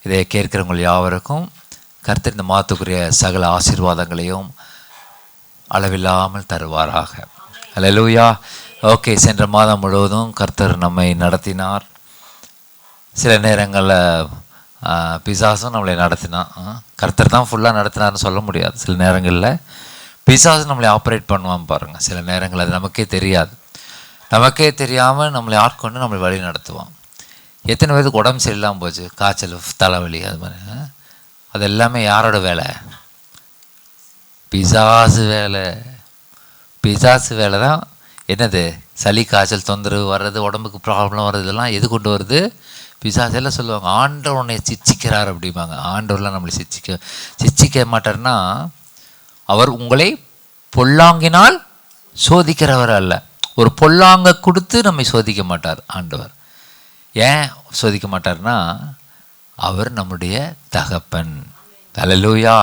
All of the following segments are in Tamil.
இதை கேட்கிறவங்க யாவருக்கும் கர்த்தர் இந்த மாதத்துக்குரிய சகல ஆசீர்வாதங்களையும் அளவில்லாமல் தருவாராக. அல்லேலூயா. ஓகே, சென்ற மாதம் முழுவதும் கர்த்தர் நம்மை நடத்தினார். சில நேரங்களில் பிசாசும் நம்மளை நடத்தினான். கர்த்தர் தான் ஃபுல்லாக நடத்தினார்னு சொல்ல முடியாது. சில நேரங்களில் பிசாசு நம்மளை ஆப்ரேட் பண்ணுவான் பாருங்கள். சில நேரங்கள் அது நமக்கே தெரியாது. நமக்கே தெரியாமல் நம்மளை ஆட்கொண்டு நம்மளை வழி நடத்துவான். எத்தனை பேருக்கு உடம்பு சரியில்லாமல் போச்சு, காய்ச்சல், தலைவலி, அது மாதிரி. அது எல்லாமே யாரோட வேலை? பிசாசு வேலை. பிசாசு வேலை தான். என்னது? சளி, காய்ச்சல், தொந்தரவு வர்றது, உடம்புக்கு ப்ராப்ளம் வர்றது, இதெல்லாம் எது கொண்டு வருது? பிசாசு. எல்லாம் சொல்லுவாங்க ஆண்டவர் உன்னை சிச்சிக்கிறார் அப்படிம்பாங்க. ஆண்டவர்லாம் நம்மளை சிச்சிக்க மாட்டார்னா, அவர் உங்களை பொல்லாங்கினால் சோதிக்கிறவர் அல்ல. ஒரு பொல்லாங்க கொடுத்து நம்மை சோதிக்க மாட்டார் ஆண்டவர். ஏன் சோதிக்க மாட்டார்னா, அவர் நம்முடைய தகப்பன். அல்லேலூயா.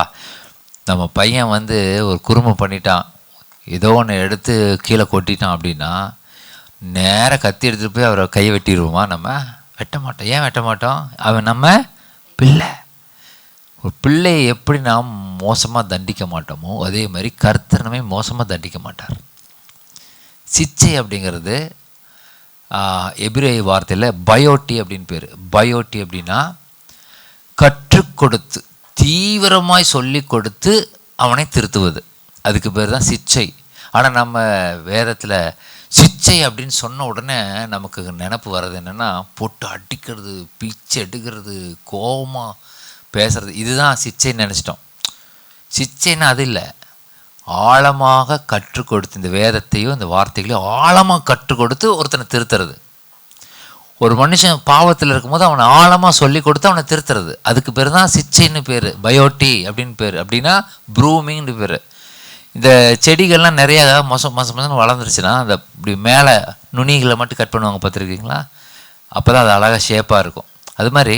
நம்ம பையன் ஒரு குறும்பு பண்ணிட்டான், ஏதோ ஒன்று எடுத்து கீழே கொட்டிட்டான் அப்படின்னா நேராக கத்தி எடுத்துகிட்டு போய் அவரை கையை வெட்டிடுவோமா? நம்ம வெட்ட மாட்டோம். ஏன் வெட்ட மாட்டோம்? அவன் நம்ம பிள்ளை. ஒரு பிள்ளையை எப்படி நாம் மோசமாக தண்டிக்க மாட்டோமோ அதே மாதிரி கர்த்தர் நம்மை மோசமாக தண்டிக்க மாட்டார். சிச்சை அப்படிங்கிறது எபிரேய வார்த்தையில் பயோட்டி அப்படின்னு பேர். பயோட்டி அப்படின்னா கற்றுக் கொடுத்து, தீவிரமாய் சொல்லி கொடுத்து அவனை திருத்துவது. அதுக்கு பேர் தான் சிச்சை. ஆனால் நம்ம வேதத்தில் சிச்சை அப்படின்னு சொன்ன உடனே நமக்கு நினப்பு வர்றது என்னென்னா, போட்டு அடிக்கிறது, பிச்சை எடுக்கிறது, கோபமாக பேசுறது, இதுதான் சிச்சைன்னு நினச்சிட்டோம். சிச்சைன்னா அது இல்லை. ஆழமாக கற்றுக் கொடுத்து, இந்த வேதத்தையும் இந்த வார்த்தைகளையும் ஆழமாக கற்றுக் கொடுத்து ஒருத்தனை திருத்துறது. ஒரு மனுஷன் பாவத்தில் இருக்கும்போது அவனை ஆழமாக சொல்லி கொடுத்து அவனை திருத்துறது, அதுக்கு பேர் தான் சிச்சைன்னு பேர். பயோட்டி அப்படின்னு பேர். அப்படின்னா ப்ரூமிங்னு பேர். இந்த செடிகள்லாம் நிறையா மோசம் வளர்ந்துருச்சுன்னா அந்த இப்படி மேலே நுனிகளை மட்டும் கட் பண்ணுவாங்க, பார்த்துருக்கீங்களா? அப்போ தான் அது அழகாக ஷேப்பாக இருக்கும். அது மாதிரி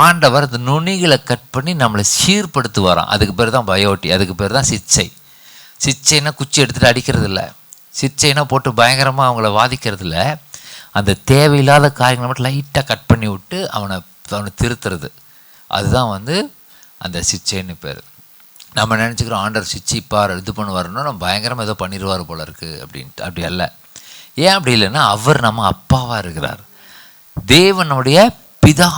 ஆண்டவர் அந்த நுனிகளை கட் பண்ணி நம்மளை சீர்படுத்துவாராம். அதுக்கு பேர் தான் பயோட்டி. அதுக்கு பேர் தான் சிச்சை. சிச்சைனா குச்சி எடுத்துகிட்டு அடிக்கிறது இல்லை. சிச்சைனா போட்டு பயங்கரமாக அவங்கள வாதிக்கிறது இல்லை. அந்த தேவையில்லாத காரியங்களை மட்டும் லைட்டாக கட் பண்ணி விட்டு அவனை திருத்துறது, அதுதான் அந்த சிச்சைன்னு பேர். நம்ம நினச்சிக்கிறோம் ஆண்டவர் சிச்சிப்பார், இது பண்ணுவாருன்னா நம்ம பயங்கரமாக ஏதோ பண்ணிடுவார் போல இருக்குது அப்படின்ட்டு. அப்படி அல்ல. ஏன் அப்படி இல்லைன்னா, அவர் நம்ம அப்பாவாக இருக்கிறார். தேவனுடைய பிதா.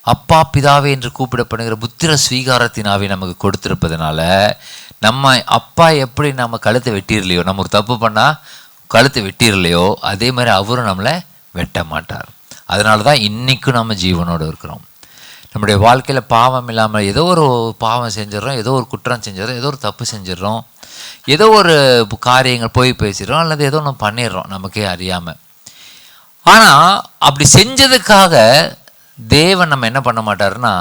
அப்பா பிதாவே என்று கூப்பிடப்படுகிற புத்திர ஸ்வீகாரத்தினாவே நமக்கு கொடுத்துருப்பதுனால, நம்ம அப்பா எப்படி நம்ம கழுத்தை வெட்டிடலையோ, நம்ம ஒரு தப்பு பண்ணால் கழுத்தை வெட்டிடலையோ, அதே மாதிரி அவரும் நம்மளை வெட்ட மாட்டார். அதனால தான் இன்றைக்கும் நம்ம ஜீவனோடு இருக்கிறோம். நம்முடைய வாழ்க்கையில் பாவம் இல்லாமல் ஏதோ ஒரு பாவம் செஞ்சிடறோம், ஏதோ ஒரு குற்றம் செஞ்சிடறோம், ஏதோ ஒரு தப்பு செஞ்சிடறோம், ஏதோ ஒரு காரியங்கள் போய் பேசிடுறோம், அல்லது ஏதோ ஒன்று பண்ணிடுறோம் நமக்கே அறியாமல். ஆனால் அப்படி செஞ்சதுக்காக தேவன் நம்ம என்ன பண்ண மாட்டாருன்னா,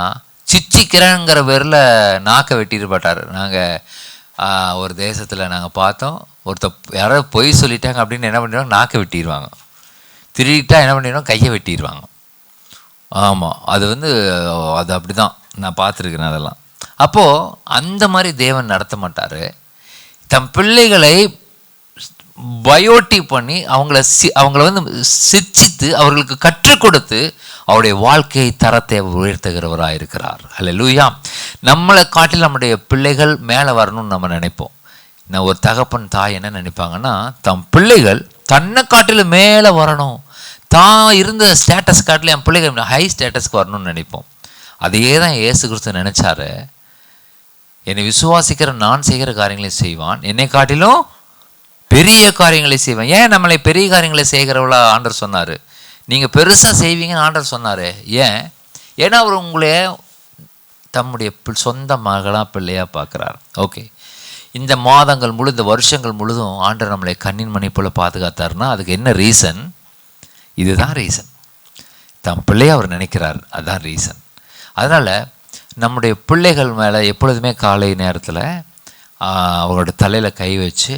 சிச்சிக்கிறேங்கிற பேரில் நாக்கை வெட்டிட்டு மாட்டார். நாங்கள் ஒரு தேசத்தில் நாங்கள் பார்த்தோம், யாராவது பொய் சொல்லிட்டாங்க அப்படின்னு என்ன பண்ணிடுவாங்க, நாக்கை வெட்டிடுவாங்க. திருடிட்டா என்ன பண்ணிடுவாங்க, கையை வெட்டிடுவாங்க. ஆமாம், அது அது அப்படி தான் நான் பார்த்துருக்கிறேன் அதெல்லாம். அப்போது அந்த மாதிரி தேவன் நடத்த மாட்டார். தம் பிள்ளைகளை பயோட்டி பண்ணி அவங்கள சிச்சித்து அவர்களுக்கு கற்றுக் கொடுத்து அவருடைய வாழ்க்கை தரத்தை உயர்த்துகிறவராக இருக்கிறார். அல்லேலூயா. நம்மளை காட்டில் நம்முடைய பிள்ளைகள் மேலே வரணும்னு நம்ம நினைப்போம். நான் ஒரு தகப்பன் தாய் என்ன நினைப்பாங்கன்னா, தம் பிள்ளைகள் தன்னை காட்டில் மேலே வரணும், தான் இருந்த ஸ்டேட்டஸ் காட்டில் என் பிள்ளைகள் ஹை ஸ்டேட்டஸ்க்கு வரணும்னு நினைப்போம். அதையே தான் இயேசு கிறிஸ்து நினைச்சாரு. என்னை விசுவாசிக்கிற நான் செய்கிற காரியங்களை செய்வான், என்னை காட்டிலும் பெரிய காரியங்களை செய்வேன். ஏன் நம்மளை பெரிய காரியங்களை செய்கிறவளா ஆண்டவர் சொன்னார்? நீங்கள் பெருசாக செய்வீங்கன்னு ஆண்டவர் சொன்னார். ஏன்னா அவர் உங்களே தம்முடைய சொந்த மகளாக பிள்ளையாக பார்க்குறார். ஓகே, இந்த மாதங்கள் முழு, இந்த வருஷங்கள் முழுதும் ஆண்டவர் நம்மளை கண்ணின் மணி போல் பாதுகாத்தாருன்னா அதுக்கு என்ன ரீசன்? இதுதான் ரீசன். தம் பிள்ளையை அவர் நினைக்கிறார், அதுதான் ரீசன். அதனால் நம்முடைய பிள்ளைகள் மேலே எப்பொழுதுமே காலை நேரத்தில் அவங்களோட தலையில் கை வச்சு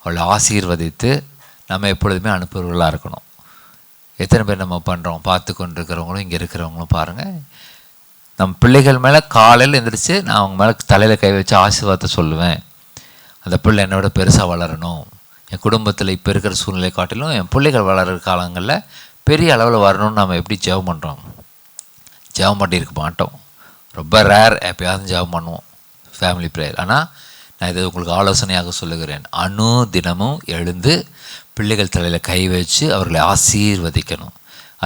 அவளை ஆசீர்வதித்து நம்ம எப்பொழுதுமே அனுப்புவர்களாக இருக்கணும். எத்தனை பேர் நம்ம பண்ணுறோம்? பார்த்து கொண்டு இருக்கிறவங்களும் இங்கே இருக்கிறவங்களும் பாருங்கள். நம் பிள்ளைகள் மேலே காலையில் எழுந்திரிச்சு நான் அவங்க மேலே தலையில் கை வச்சு ஆசீர்வாதத்தை சொல்லுவேன். அந்த பிள்ளை என்னோட பெருசாக வளரணும், என் குடும்பத்தில் இப்போ இருக்கிற சூழ்நிலை காட்டிலும் என் பிள்ளைகள் வளர்கிற காலங்களில் பெரிய அளவில் வரணும்னு நம்ம எப்படி ஜெபம் பண்ணுறோம்? ஜெபம் பண்ணியிருக்க மாட்டோம். ரொம்ப ரேர், எப்பயாவது ஜெபம் பண்ணுவோம் ஃபேமிலி ப்ரேயர். ஆனால் நான் இதை உங்களுக்கு ஆலோசனையாக சொல்லுகிறேன். தினமும் எழுந்து பிள்ளைகள் தலையில் கை வச்சு அவர்களை ஆசீர்வதிக்கணும்.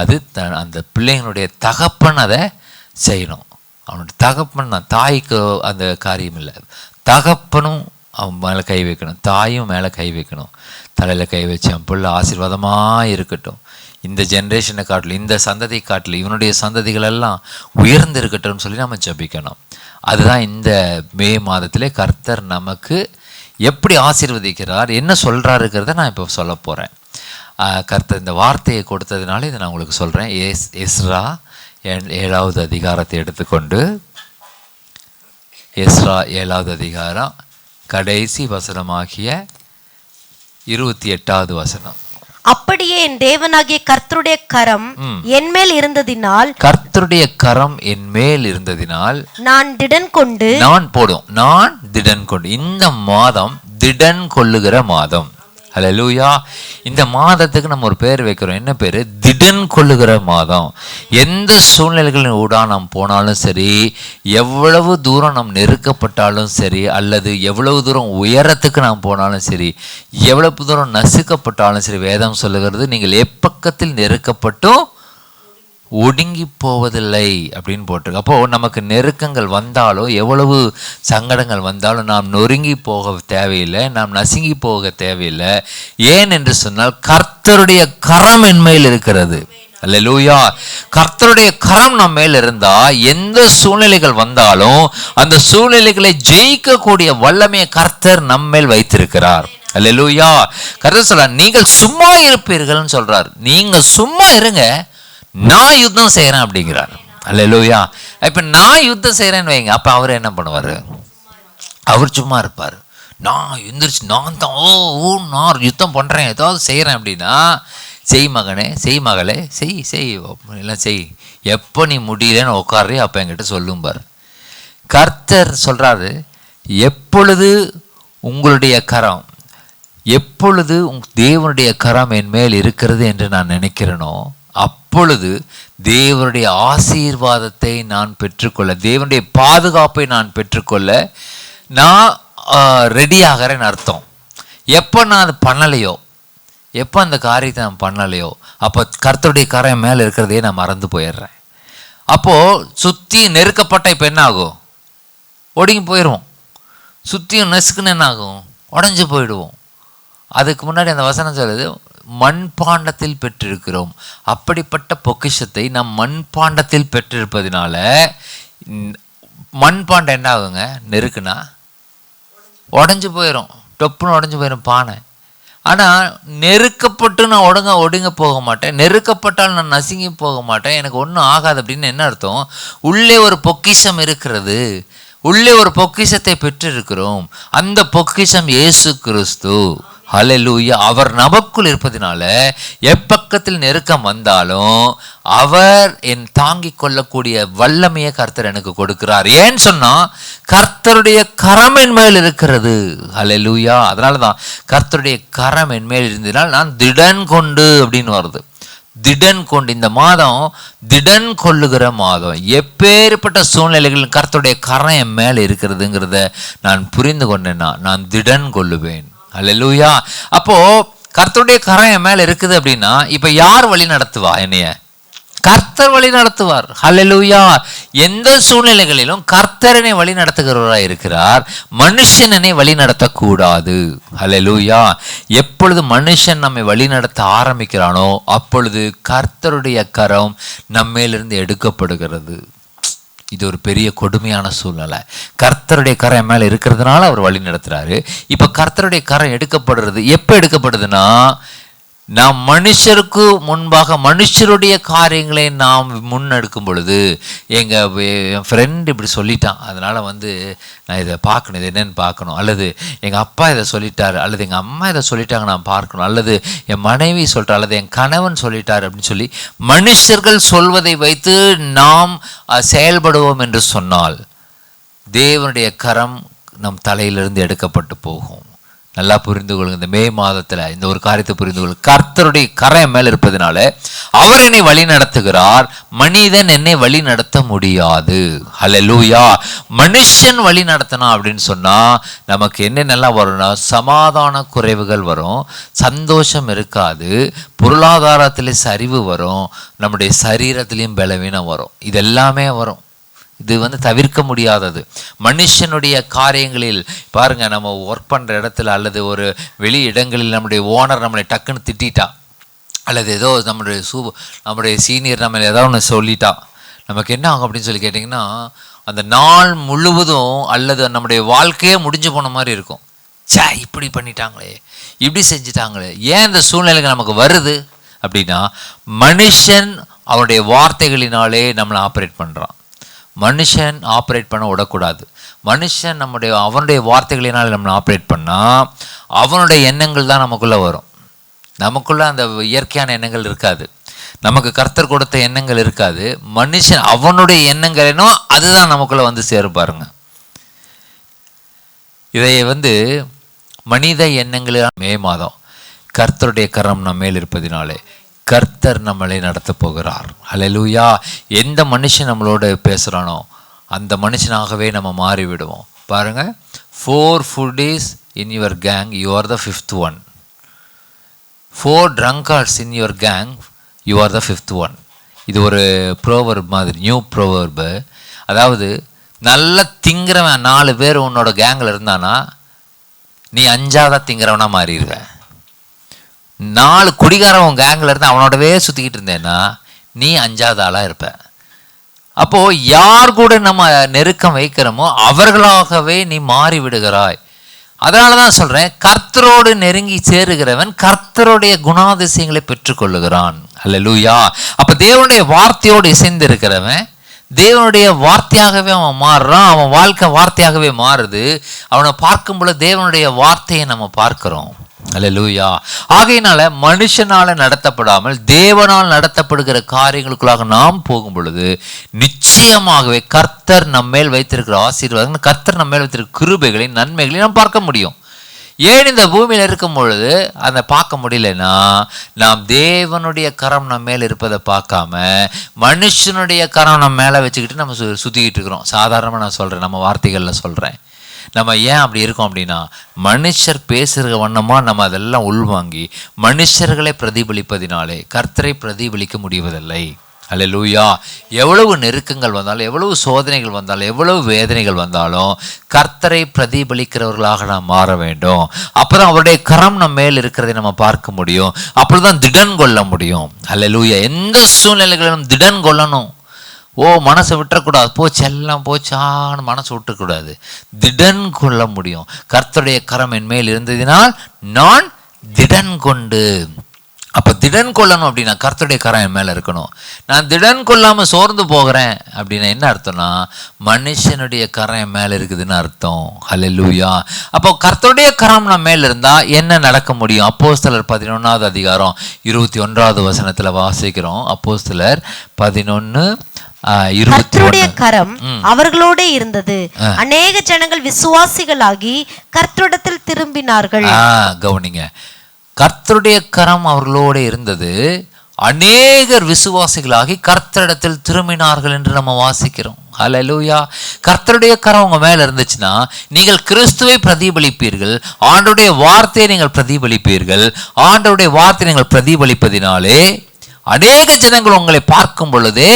அது அந்த பிள்ளைங்களுடைய தகப்பன் அதை செய்யணும். அவனுடைய தகப்பன் தான், தாய்க்கு அந்த காரியம் இல்லை. தகப்பனும் அவன் மேலே கை வைக்கணும், தாயும் மேலே கை வைக்கணும். தலையில் கை வச்சு அவன் பிள்ளை ஆசீர்வாதமாக இருக்கட்டும், இந்த ஜென்ரேஷனை காட்டில், இந்த சந்ததி காட்டில் இவனுடைய சந்ததிகளெல்லாம் உயர்ந்து இருக்கட்டும்னு சொல்லி நம்ம ஜெபிக்கணும். அதுதான் இந்த மே மாதத்திலே கர்த்தர் நமக்கு எப்படி ஆசீர்வதிக்கிறார், என்ன சொல்கிறாருங்கிறத நான் இப்போ சொல்ல போகிறேன். கர்த்தர் இந்த வார்த்தையை கொடுத்ததுனால இதை நான் உங்களுக்கு சொல்கிறேன். எஸ்ரா 7வது அதிகாரத்தை எடுத்துக்கொண்டு, எஸ்ரா 7வது அதிகாரம் கடைசி வசனமாகிய 28வது வசனம். அப்படியே என் தேவனாகிய கர்த்தருடைய கரம் என்மேல் இருந்ததினால், கர்த்தருடைய கரம் என்மேல் இருந்ததினால் நான் திடன் கொண்டு, நான் திடன் கொண்டு. இந்த மாதம் திடன் கொள்ளுகிற மாதம். ஹல்லேலூயா. இந்த மாதத்துக்கு நம்ம ஒரு பேர் வைக்கிறோம். என்ன பேர்? திடன் கொள்ளுகிற மாதம். எந்த சூழ்நிலைகளின் ஊடா நாம் போனாலும் சரி, எவ்வளவு தூரம் நாம் நெருக்கப்பட்டாலும் சரி, அல்லது எவ்வளவு தூரம் உயரத்துக்கு நாம் போனாலும் சரி, எவ்வளவு தூரம் நசுக்கப்பட்டாலும் சரி, வேதம் சொல்லுகிறது நீங்கள் எப்பக்கத்தில் நெருக்கப்பட்டும் ஒடுங்கி போவதில்லை அப்படின்னு போட்டிருக்கு. அப்போது நமக்கு நெருக்கங்கள் வந்தாலும், எவ்வளவு சங்கடங்கள் வந்தாலும் நாம் நொறுங்கி போக தேவையில்லை, நாம் நசுங்கி போக தேவையில்லை. ஏன் என்று சொன்னால் கர்த்தருடைய கரம் என் மேல் இருக்கிறது. அல்லேலூயா. கர்த்தருடைய கரம் நம்ம மேல் இருந்தா எந்த சூழ்நிலைகள் வந்தாலும் அந்த சூழ்நிலைகளை ஜெயிக்கக்கூடிய வல்லமையை கர்த்தர் நம்ம மேல் வைத்திருக்கிறார். அல்லேலூயா. கர்த்தர் சொல்றார், நீங்கள் சும்மா இருப்பீர்கள்னு சொல்றார். நீங்க சும்மா இருங்க, நான் யுத்தம் செய்கிறேன் அப்படிங்கிறார். அல்லேலூயா. இப்போ நான் யுத்தம் செய்கிறேன்னு வைங்க, அப்போ அவர் என்ன பண்ணுவார்? அவர் சும்மா இருப்பார். நான் எந்திரிச்சு நான் தான் நான் யுத்தம் பண்ணுறேன், ஏதாவது செய்கிறேன் அப்படின்னா, செய் மகனே, செய் மகளே, செய் எல்லாம் செய். எப்போ நீ முடியலன்னு உட்கார்றே அப்போ என்கிட்ட சொல்லும்பார். கர்த்தர் சொல்கிறாரு, எப்பொழுது உங்களுடைய கரம், எப்பொழுது தேவனுடைய கரம் என் மேல் இருக்கிறது என்று நான் நினைக்கிறேனோ, அப்பொழுது தேவனுடைய ஆசீர்வாதத்தை நான் பெற்றுக்கொள்ள, தேவனுடைய பாதுகாப்பை நான் பெற்றுக்கொள்ள நான் ரெடி ஆகிறேன்னு அர்த்தம். எப்போ நான் அது பண்ணலையோ, எப்போ அந்த காரியத்தை நான் பண்ணலையோ, அப்போ கர்த்தருடைய கரம் மேலே இருக்கிறதையே நான் மறந்து போயிடுறேன். அப்போது சுற்றி நெருக்கப்பட்ட இப்போ என்ன ஆகும்? ஒடுங்கி போயிடுவோம். சுற்றியும் நெசுக்குன்னு என்ன ஆகும்? உடஞ்சி போயிடுவோம். அதுக்கு முன்னாடி அந்த வசனம் சொல்லுது, மண்பாண்டத்தில் பெற்றிருக்கிறோம். அப்படிப்பட்ட பொக்கிஷத்தை நம் மண்பாண்டத்தில் பெற்றிருப்பதினால, மண்பாண்டம் என்ன ஆகுங்க? நெருக்குனா உடஞ்சி போயிடும், டொப்புன்னு உடஞ்சி போயிடும் பானை. ஆனால் நெருக்கப்பட்டு நான் ஒடுங்க போக மாட்டேன், நெருக்கப்பட்டால் நான் நசுங்கி போக மாட்டேன், எனக்கு ஒன்றும் ஆகாது அப்படின்னு என்ன அர்த்தம்? உள்ளே ஒரு பொக்கிஷம் இருக்கிறது, உள்ளே ஒரு பொக்கிஷத்தை பெற்றிருக்கிறோம். அந்த பொக்கிஷம் இயேசு கிறிஸ்து. ஹல்லேலூயா. அவர் நமக்குள் இருப்பதினால எப்பக்கத்தில் நெருக்கம் வந்தாலும் அவர் என் தாங்கிக் கொள்ளக்கூடிய வல்லமையை கர்த்தர் எனக்கு கொடுக்கிறார். ஏன்னு சொன்னா கர்த்தருடைய கரம் என் மேல் இருக்கிறது. ஹல்லேலூயா. அதனால தான் கர்த்தருடைய கரம் என் மேல் இருந்ததினால் நான் திடன் கொண்டு அப்படின்னு வருது. திடன் கொண்டு. இந்த மாதம் திடன் கொள்ளுகிற மாதம். எப்பேற்பட்ட சூழ்நிலைகளில் கர்த்தருடைய கரம் என் மேல் இருக்கிறதுங்கிறத நான் புரிந்து கொண்டேன்னா நான் திடன் கொள்ளுவேன். அல்லேலூயா. அப்போ கர்த்தருடைய கரம் என் மேல இருக்குது அப்படின்னா இப்ப யார் வழி நடத்துவா? என்னைய கர்த்தர் வழி நடத்துவார். ஹல்லேலூயா. எந்த சூழ்நிலைகளிலும் கர்த்தரனை வழி நடத்துகிறவராய் இருக்கிறார். மனுஷனனை வழி நடத்தக்கூடாது. ஹல்லேலூயா. எப்பொழுது மனுஷன் நம்மை வழி நடத்த ஆரம்பிக்கிறானோ அப்பொழுது கர்த்தருடைய கரம் நம்மேலிருந்து எடுக்கப்படுகிறது. இது ஒரு பெரிய கொடுமையான சூழ்நிலை. கர்த்தருடைய கரம் மேலே இருக்கிறதுனால அவர் வழி நடத்துகிறாரு. இப்போ கர்த்தருடைய கரம் எடுக்கப்படுறது எப்போ எடுக்கப்படுதுன்னா, நாம் மனுஷருக்கு முன்பாக மனுஷருடைய காரியங்களை நாம் முன்னெடுக்கும் பொழுது, என் ஃப்ரெண்ட் இப்படி சொல்லிட்டான், அதனால் நான் இதை பார்க்கணும், இது என்னென்னு பார்க்கணும், அல்லது எங்கள் அப்பா இதை சொல்லிட்டார், அல்லது எங்கள் அம்மா இதை சொல்லிட்டாங்க நான் பார்க்கணும், அல்லது என் மனைவி சொல்லிட்டார், அல்லது என் கணவன் சொல்லிட்டார் அப்படின்னு சொல்லி மனுஷர்கள் சொல்வதை வைத்து நாம் செயல்படுவோம் என்று சொன்னால் தேவனுடைய கரம் நம் தலையிலிருந்து எடுக்கப்பட்டு போகும். நல்லா புரிந்து கொள்ளுங்க. இந்த மே மாதத்தில் இந்த ஒரு காரியத்தை புரிந்து கொள்ளுங்க. கர்த்தருடைய கரை மேல் இருப்பதனால அவர் என்னை வழி நடத்துகிறார், மனிதன் என்னை வழி நடத்த முடியாது. ஹல்லேலூயா. மனுஷன் வழி நடத்தினா அப்படின்னு சொன்னா நமக்கு என்னென்னலாம் வரும்னா, சமாதான குறைவுகள் வரும், சந்தோஷம் இருக்காது, பொருளாதாரத்திலே சரிவு வரும், நம்முடைய சரீரத்திலையும் பலவீனம் வரும். இது எல்லாமே வரும். இது தவிர்க்க முடியாதது. மனுஷனுடைய காரியங்களில் பாருங்க, நம்ம ஒர்க் பண்ணுற இடத்துல அல்லது ஒரு வெளி இடங்களில் நம்முடைய ஓனர் நம்மளை டக்குன்னு திட்டா, அல்லது ஏதோ நம்முடைய சீனியர் நம்ம ஏதாவது ஒன்று சொல்லிட்டா, நமக்கு என்ன ஆகும் அப்படின்னு சொல்லி கேட்டிங்கன்னா, அந்த நாள் முழுவதும் அல்லது நம்முடைய வாழ்க்கையே முடிஞ்சு போன மாதிரி இருக்கும். இப்படி பண்ணிட்டாங்களே, இப்படி செஞ்சிட்டாங்களே. ஏன் இந்த சூழ்நிலைக்கு நமக்கு வருது அப்படின்னா, மனுஷன் அவனுடைய வார்த்தைகளினாலே நம்மளை ஆப்ரேட் பண்ணுறான். மனுஷன் ஆப்ரேட் பண்ண விடக்கூடாது. மனுஷன் அவனுடைய வார்த்தைகளினால் நம்மளை ஆப்ரேட் பண்ணால் அவனுடைய எண்ணங்கள் தான் நமக்குள்ளே வரும். நமக்குள்ளே அந்த இயற்கையான எண்ணங்கள் இருக்காது, நமக்கு கர்த்தர் கொடுத்த எண்ணங்கள் இருக்காது. மனுஷன் அவனுடைய எண்ணங்களேனோ அதுதான் நமக்குள்ளே சேரும் பாருங்க. இதை மனித எண்ணங்களில் மே மாதம் கர்த்தருடைய கரம் நம்ம மேல் இருப்பதினாலே கர்த்தர் நம்மளை நடத்த போகிறார். ஹல்லேலூயா. எந்த மனுஷன் நம்மளோட பேசுகிறானோ அந்த மனுஷனாகவே நம்ம மாறிவிடுவோம். பாருங்க, 4 foodies in your gang, you are the 5th one. 4 drunkards in your gang, you are the 5th one. இது ஒரு ப்ரோவர்ப் மாதிரி, நியூ ப்ரோவர்பு. அதாவது நல்ல திங்கிறவன் 4 பேர் உன்னோட கேங்கில் இருந்தானா நீ 5ஆவதா திங்கிறவனா மாறிடுவேன். 4 குடிகாரன் கேங்கில் இருந்து அவனோடவே சுற்றிக்கிட்டு இருந்தேன்னா நீ 5ஆவது ஆளாக இருப்ப. அப்போது யார் கூட நம்ம நெருக்கம் வைக்கிறோமோ அவர்களாகவே நீ மாறி விடுகிறாய். அதனால தான் சொல்கிறேன், கர்த்தரோடு நெருங்கி சேருகிறவன் கர்த்தருடைய குணாதிசயங்களை பெற்றுக்கொள்ளுகிறான். ஹல்லேலூயா. அப்போ தேவனுடைய வார்த்தையோடு இசைந்து இருக்கிறவன் தேவனுடைய வார்த்தையாகவே அவன் மாறுறான். அவன் வாழ்க்கை வார்த்தையாகவே மாறுது. அவனை பார்க்கும் பொழுது தேவனுடைய வார்த்தையை நம்ம பார்க்கிறோம். ஹல்லேலூயா. ஆகையினால மனுஷனால நடத்தப்படாமல் தேவனால் நடத்தப்படுகிற காரியங்களுக்குள்ளாக நாம் போகும் பொழுது நிச்சயமாகவே கர்த்தர் நம்மேல் வைத்திருக்கிற ஆசீர்வாதங்கள், கர்த்தர் நம்மேல் வைத்திருக்கிற கிருபைகளையும் நன்மைகளையும் நாம் பார்க்க முடியும். ஏன் இந்த பூமியில் இருக்கும் பொழுது அதை பார்க்க முடியலன்னா, நாம் தேவனுடைய கரம் நம்ம மேலே இருப்பதை பார்க்காம மனுஷனுடைய கரம் நம்ம மேலே வச்சுக்கிட்டு நம்ம சுற்றிக்கிட்டு இருக்கிறோம். சாதாரணமாக நான் சொல்கிறேன், நம்ம வார்த்தைகளில் சொல்கிறேன். நம்ம ஏன் அப்படி இருக்கோம் அப்படின்னா, மனுஷர் பேசுகிற வண்ணமாக நம்ம அதெல்லாம் உள்வாங்கி மனுஷர்களை பிரதிபலிப்பதினாலே கர்த்தரை பிரதிபலிக்க முடிவதில்லை. ஹல்லேலூயா. எவ்வளவு நெருக்கங்கள் வந்தாலும், எவ்வளவு சோதனைகள் வந்தாலும், எவ்வளவு வேதனைகள் வந்தாலும் கர்த்தரை பிரதிபலிக்கிறவர்களாக நாம் மாற வேண்டும். அப்போதான் அவருடைய கரம் நம்ம மேல் இருக்கிறதை நம்ம பார்க்க முடியும். அப்பொழுதுதான் திடன் கொள்ள முடியும். ஹல்லேலூயா. எந்த சூழ்நிலைகளிலும் திடன் கொள்ளணும். மனசை விட்டுறக்கூடாது, போச்செல்லாம் போச்சான்னு மனசை விட்டுறக்கூடாது, திடன் கொள்ள முடியும். கர்த்தருடைய கரம் என் மேல் இருந்ததினால் நான் திடன் கொண்டு. அப்போ திடன் கொள்ளணும் அப்படின்னா கர்த்தருடைய கரம் என் மேலே இருக்கணும். நான் திடன் கொள்ளாமல் சோர்ந்து போகிறேன் அப்படின்னா என்ன அர்த்தம்னா, மனுஷனுடைய கரம் என் மேலே இருக்குதுன்னு அர்த்தம். ஹல்லேலூயா. அப்போ கர்த்தருடைய கரம் நம்ம மேலே இருந்தால் என்ன நடக்க முடியும்? அப்போஸ்தலர் 11வது அதிகாரம் 21வது வசனத்தில் வாசிக்கிறோம். அப்போஸ்தலர் 11 கர்த்தருடைய கரம் அவர்களோட இருந்தது, அநேக ஜனங்கள் விசுவாசிகளாகி கர்த்தரிடத்தில் திரும்பினார்கள். கவனிங்க, கர்த்தருடைய கரம் அவர்களோட இருந்தது, அநேகர் விசுவாசிகளாகி கர்த்தரிடத்தில் திரும்பினார்கள் என்று நம்ம வாசிக்கிறோம். ஹல்லேலூயா. கர்த்தருடைய கரம் உங்க மேல இருந்துச்சுன்னா நீங்கள் கிறிஸ்துவை பிரதிபலிப்பீர்கள். ஆண்டவருடைய வார்த்தையை நீங்கள் பிரதிபலிப்பீர்கள். ஆண்டவருடைய வார்த்தையை நீங்கள் பிரதிபலிப்பதினாலே அநேக ஜனங்கள் உங்களை பார்க்கும் பொழுதே,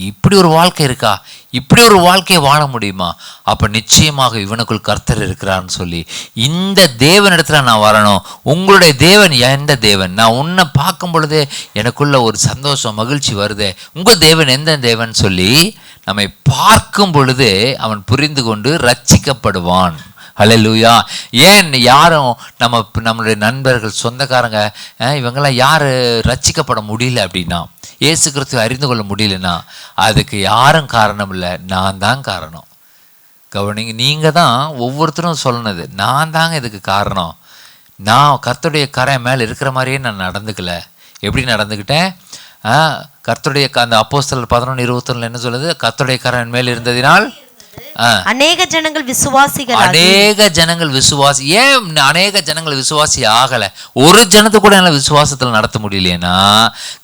இப்படி ஒரு வாழ்க்கை இருக்கா, இப்படி ஒரு வாழ்க்கையை வாழ முடியுமா, அப்போ நிச்சயமாக இவனுக்குள் கர்த்தர் இருக்கிறான்னு சொல்லி இந்த தேவனிடத்துல நான் வரணும். உங்களுடைய தேவன் எந்த தேவன்? நான் உன்னை பார்க்கும் பொழுதே எனக்குள்ள ஒரு சந்தோஷம், மகிழ்ச்சி வருதே. உங்கள் தேவன் எந்த தேவன் சொல்லி நம்மை பார்க்கும் பொழுதே அவன் புரிந்து கொண்டு ரட்சிக்கப்படுவான். ஹல்லேலூயா. ஏன் யாரும் நம்மளுடைய நண்பர்கள், சொந்தக்காரங்க, இவங்கெல்லாம் யார் ரட்சிக்கப்பட முடியல அப்படின்னா, இயேசு கிறிஸ்துவை அறிந்து கொள்ள முடியலன்னா அதுக்கு யாரும் காரணம் இல்லை, நான் தான் காரணம். கவனிங்க, நீங்கள் தான் ஒவ்வொருத்தரும் சொல்லணுது, நான் தாங்க இதுக்கு காரணம். நான் கர்த்தருடைய கரை மேலே இருக்கிற மாதிரியே நான் நடந்துக்கல. எப்படி நடந்துக்கிட்டேன்? கர்த்தருடைய அந்த அப்போஸ்தலர் 11:21 என்ன சொல்லுது? கர்த்தருடைய கரை மேல் இருந்ததினால் அநேக ஜனங்கள் விசுவாசிகள் ஏன் அநேக ஜனங்கள் விசுவாசி ஆகல? ஒரு ஜனத்தை கூட என்னால விசுவாசத்துல நடத்த முடியலையேனா,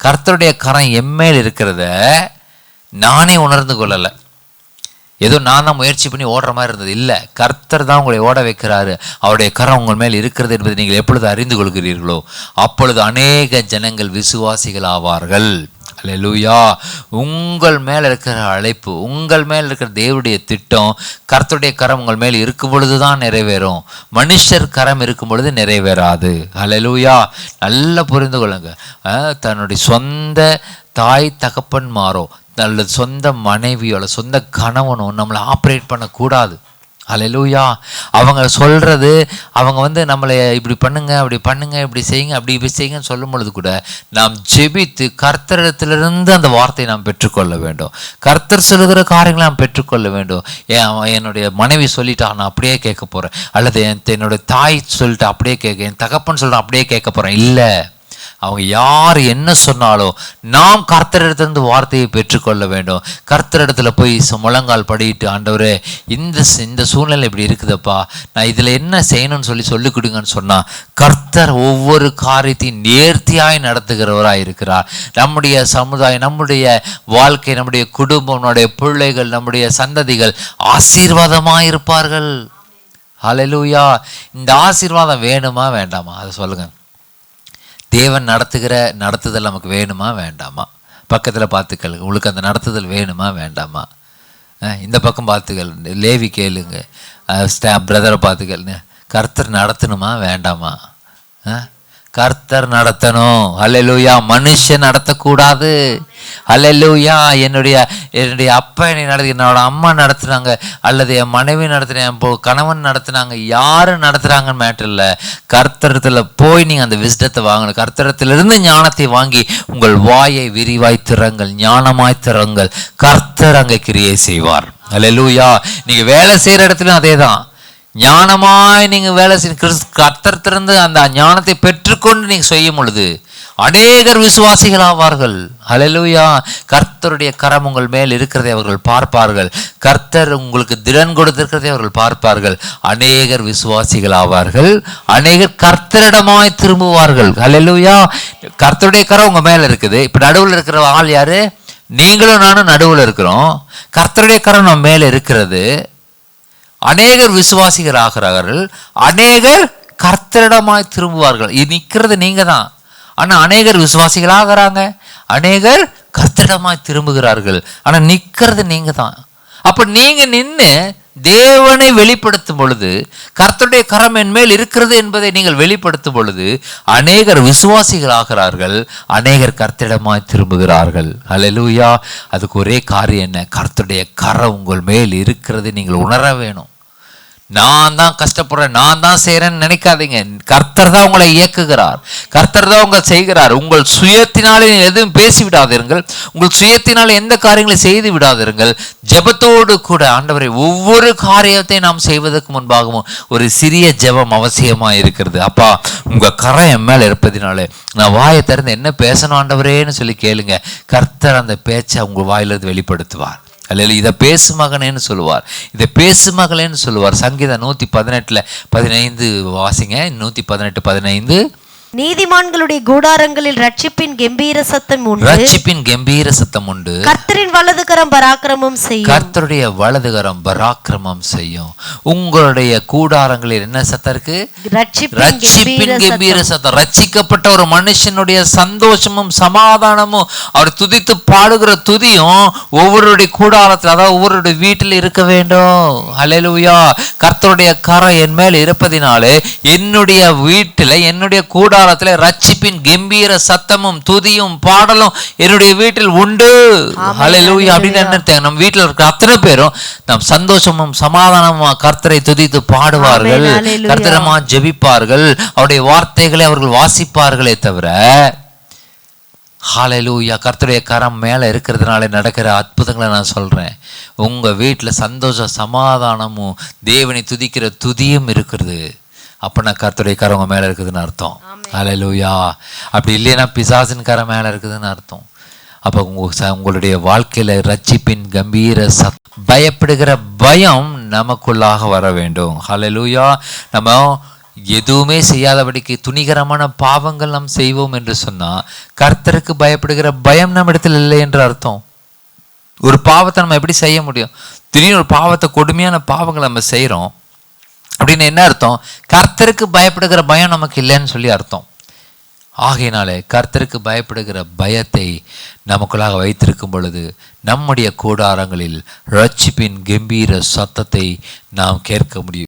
கர்த்தருடைய கரம் எம்மேல் இருக்கிறத நானே உணர்ந்து கொள்ளல. ஏதோ நான் தான் முயற்சி பண்ணி ஓடுற மாதிரி இருந்தது. இல்லை, கர்த்தர் தான் உங்களை ஓட வைக்கிறாரு. அவருடைய கரம் உங்கள் மேல் இருக்கிறது என்பதை நீங்கள் எப்பொழுது அறிந்து கொள்கிறீர்களோ அப்பொழுது அநேக ஜனங்கள் விசுவாசிகள் ஆவார்கள். அல்லேலூயா. உங்கள் மேல் இருக்கிற அழைப்பு, உங்கள் மேல் இருக்கிற தேவனுடைய திட்டம், கர்த்தருடைய கரம் உங்கள் மேல் இருக்கும் பொழுது தான் நிறைவேறும். மனுஷர் கரம் இருக்கும் பொழுது நிறைவேறாது. அல்லேலூயா. நல்லா புரிந்து கொள்ளுங்க. தன்னுடைய சொந்த தாய் தகப்பன்மாரோ அல்லது சொந்த மனைவியோ சொந்த கணவனோ நம்மளை ஆப்ரேட் பண்ணக்கூடாது. அல்லேலூயா. அவங்க சொல்கிறது, அவங்க நம்மளை இப்படி பண்ணுங்க, அப்படி பண்ணுங்க, இப்படி செய்யுங்க, அப்படி இப்படி செய்யுங்கன்னு சொல்லும் பொழுது கூட நாம் ஜெபித்து கர்த்தரிடத்திலிருந்து அந்த வார்த்தையை நாம் பெற்றுக்கொள்ள வேண்டும். கர்த்தர் சொல்லுகிற காரியங்களை நாம் பெற்றுக்கொள்ள வேண்டும். என்னுடைய மனைவி சொல்லிட்டா நான் அப்படியே கேட்க போகிறேன், அல்லது என்னுடைய தாய் சொல்லிட்டு அப்படியே கேட்க, என் தகப்பன் சொல்லிட்டு அப்படியே கேட்க போகிறேன். இல்லை, அவங்க யார் என்ன சொன்னாலும் நாம் கர்த்தரிடத்திலிருந்து வார்த்தையை பெற்றுக்கொள்ள வேண்டும். கர்த்தரிடத்துல போய் முழங்கால் படிட்டு, ஆண்டவரே இந்த சூழ்நிலை இப்படி இருக்குதுப்பா, நான் இதில் என்ன செய்யணும்னு சொல்லி கொடுங்கன்னு சொன்னால் கர்த்தர் ஒவ்வொரு காரியத்தையும் நேர்த்தியாய் நடத்துகிறவராக இருக்கிறார். நம்முடைய சமுதாயம், நம்முடைய வாழ்க்கை, நம்முடைய குடும்பம், நம்முடைய பிள்ளைகள், நம்முடைய சந்ததிகள் ஆசீர்வாதமாக இருப்பார்கள். ஹல்லேலூயா. இந்த ஆசீர்வாதம் வேணுமா வேண்டாமா? அதை சொல்லுங்கள். தேவன் நடத்துகிற நடத்துதல் நமக்கு வேணுமா வேண்டாமா? பக்கத்தில் பார்த்துக்கள், உங்களுக்கு அந்த நடத்துதல் வேணுமா வேண்டாமா? இந்த பக்கம் பார்த்துக்கள், லேவி கேளுங்க, பிரதரை பார்த்துக்கல், கர்த்தர் நடத்தணுமா வேண்டாமா? கர்த்தர் நடத்தணும். அல்லேலூயா. மனுஷன் நடத்தக்கூடாது. அல்லேலூயா. என்னுடைய அப்பா என்னை என்னோட அம்மா நடத்துனாங்க, அல்லது என் மனைவி நடத்துனேன், என் கணவன் நடத்துனாங்க, யாரு நடத்துறாங்கன்னு மேட்டர் இல்லை. கர்த்தரத்துல போய் நீங்க அந்த விஸ்டத்தை வாங்கணும். கர்த்தரத்திலிருந்து ஞானத்தை வாங்கி உங்கள் வாயை விரிவாய் திறங்கள், ஞானமாய் திறங்கள். கர்த்தர் அங்கே கிரியை செய்வார். அல்லேலூயா. நீங்க வேலை செய்யற இடத்துலயும் அதே தான். ஞானமாய் நீங்க வேலை செய்ய கர்த்தரிடத்திலிருந்து அந்த ஞானத்தை பெற்றுக்கொண்டு நீங்க செய்யும் பொழுது அநேகர் விசுவாசிகள் ஆவார்கள். ஹல்லேலூயா. கர்த்தருடைய கரம் உங்கள் மேல் இருக்கிறதை அவர்கள் பார்ப்பார்கள். கர்த்தர் உங்களுக்கு திடன் கொடுத்திருக்கிறதை அவர்கள் பார்ப்பார்கள். அநேகர் விசுவாசிகள் ஆவார்கள். அநேகர் கர்த்தரிடமாய் திரும்புவார்கள். ஹல்லேலூயா. கர்த்தருடைய கரம் உங்க மேல இருக்குது. இப்ப நடுவில் இருக்கிற ஆள் யாரு? நீங்களும் நானும் நடுவில் இருக்கிறோம். கர்த்தருடைய கரம் நம்ம மேல இருக்கிறது. அநேகர் விசுவாசிகள் ஆகிறார்கள். அநேகர் கர்த்தரிடமாய் திரும்புவார்கள். இது நிற்கிறது நீங்க தான். ஆனா அநேகர் விசுவாசிகள் ஆகிறாங்க, அநேகர் கர்த்தரிடமாய் திரும்புகிறார்கள். ஆனா நிற்கிறது நீங்க தான். அப்ப நீங்க நின்று தேவனை வெளிப்படுத்தும் பொழுது, கர்த்தருடைய கரம் என் மேல் இருக்கிறது என்பதை நீங்கள் வெளிப்படுத்தும் பொழுது அநேகர் விசுவாசிகள் ஆகிறார்கள், அநேகர் கர்த்தரிடமாய் திரும்புகிறார்கள். அல்லேலூயா. அதுக்கு ஒரே காரியம் என்ன? கர்த்தருடைய கரம் உங்கள் மேல் இருக்கிறது நீங்கள் உணர வேணும். நான் தான் கஷ்டப்படுறேன், நான் தான் செய்கிறேன்னு நினைக்காதீங்க. கர்த்தர் தான் உங்களை இயக்குகிறார், கர்த்தர் தான் உங்களை செய்கிறார். உங்கள் சுயத்தினாலே எதுவும் பேசி விடாதிருங்கள், உங்கள் சுயத்தினாலே எந்த காரியங்களை செய்து விடாதிருங்கள். ஜெபத்தோடு கூட ஆண்டவரை ஒவ்வொரு காரியத்தை நாம் செய்வதற்கு முன்பாகவும் ஒரு சிறிய ஜெபம் அவசியமாக இருக்கிறது. அப்பா, உங்கள் கரம் என் மேலே இருப்பதினாலே நான் வாயை திறந்து என்ன பேசணும் ஆண்டவரேன்னு சொல்லி கேளுங்க. கர்த்தர் அந்த பேச்சை உங்கள் வாயிலிருந்து வெளிப்படுத்துவார். அல்ல, இதை பேசு மகனேன்னு சொல்லுவார், இதை பேசு மகளேன்னு சொல்லுவார். சங்கீதம் 118:15 வாசிங்க. 118:15. நீதிமான்களுடைய கூடாரங்களில் ரட்சிப்பின் கம்பீர சத்தம் உண்டு. ரட்சிப்பின் கம்பீர சத்தம் உண்டு. கர்த்தரின் வலதுகரம் பராக்கிரமம் செய்யும். கர்த்தருடைய வலதுகரம் பராக்கிரமம் செய்யும். உங்களுடைய கூடாரங்களில் என்ன சத்தம் இருக்கு? ரட்சிப்பின் கம்பீர சத்தம். ரட்சிக்கப்பட்ட ஒரு மனுஷனுடைய சந்தோஷமும் சமாதானமும் அவர் துதித்து பாடுகிற துதியும் ஒவ்வொருடைய கூடாரத்தில், அதாவது ஒவ்வொருடைய வீட்டில் இருக்க வேண்டும். ஹல்லேலூயா. கர்த்தருடைய கரம் என் மேல் இருப்பதினாலே என்னுடைய வீட்டில், என்னுடைய கூடாரத்தில் ரட்சிப்பின் கம்பீர சத்தமும் துதியும் பாடலும் என்னுடைய வீட்டில் உண்டு. ஹல்லேலூயா. அப்படின்னு என்ன? நம் வீட்டில் இருக்கிற அத்தனை பேரும் நம் சந்தோஷமும் சமாதானமும் கர்த்தரை துதித்து பாடுவார்கள், கர்த்தரமா ஜெபிப்பார்கள், அவருடைய வார்த்தைகளை அவர்கள் வாசிப்பார்களே தவிர. ஹல்லேலூயா. கர்த்தருடைய கரம் மேலே இருக்கிறதுனால நடக்கிற அற்புதங்களை நான் சொல்கிறேன். உங்கள் வீட்டில் சந்தோஷம் சமாதானமும் தேவனை துதிக்கிற துதியும் இருக்கிறது. அப்படின்னா கர்த்தருடைய கரம் உங்கள் மேலே இருக்குதுன்னு அர்த்தம். ஹல்லேலூயா. அப்படி இல்லைன்னா பிசாசின் கரம் மேலே இருக்குதுன்னு அர்த்தம். அப்போ உங்களுடைய வாழ்க்கையில் ரட்சிப்பின் கம்பீர பயப்படுகிற பயம் நமக்குள்ளாக வர வேண்டும். ஹல்லேலூயா. நம்ம எதுவுமே செய்யாதபடிக்கு துணிகரமான பாவங்கள் நாம் செய்வோம் என்று சொன்னால் கர்த்தருக்கு பயப்படுகிற பயம் நம்ம இடத்துல இல்லை என்று அர்த்தம். ஒரு பாவத்தை நம்ம எப்படி செய்ய முடியும்? திடீர்னு ஒரு பாவத்தை, கொடுமையான பாவங்களை நம்ம செய்கிறோம் அப்படின்னு என்ன அர்த்தம்? கர்த்தருக்கு பயப்படுகிற பயம் நமக்கு இல்லைன்னு சொல்லி அர்த்தம். ஆகையினாலே கர்த்தருக்கு பயப்படுகிற பயத்தை நமக்குள்ளாக வைத்திருக்கும் பொழுது நம்முடைய கூடாரங்களில் ரட்சிப்பின் கம்பீர சத்தத்தை நாம் கேட்க முடியும்.